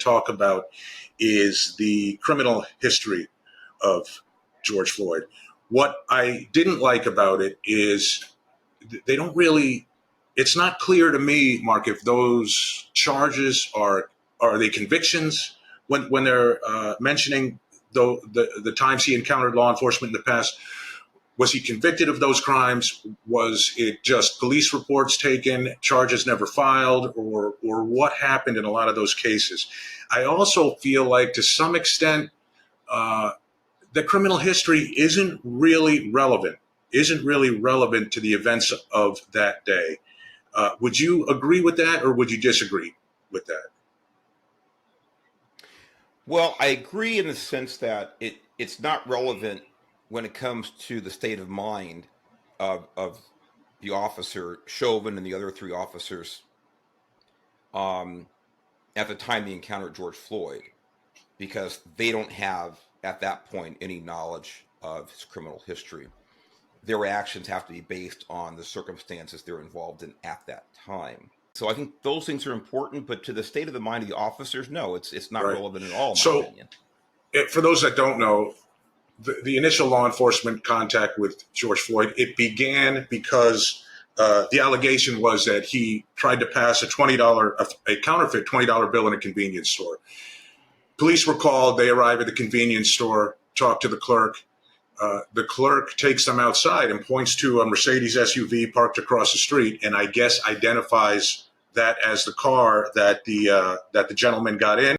talk about is the criminal history of George Floyd. What I didn't like about it is they don't really, it's not clear to me, Mark, if those charges are they convictions when they're mentioning the times he encountered law enforcement in the past. Was he convicted of those crimes? Was it just police reports taken, charges never filed, or what happened in a lot of those cases? I also feel like to some extent, the criminal history isn't really relevant to the events of that day. Would you agree with that, or would you disagree with that? Well, I agree in the sense that it's not relevant when it comes to the state of mind of the officer, Chauvin, and the other three officers um, at the time they encountered George Floyd, because they don't have, at that point, any knowledge of his criminal history. Their actions have to be based on the circumstances they're involved in at that time. So I think those things are important, but to the state of the mind of the officers, no, it's not Right. relevant at all, in my So, opinion. for those that don't know, the initial law enforcement contact with George Floyd, it began because the allegation was that he tried to pass a counterfeit $20 bill in a convenience store. Police were called. They arrive at the convenience store, talk to the clerk. The clerk takes them outside and points to a Mercedes SUV parked across the street, and I guess identifies that as the car that the gentleman got in.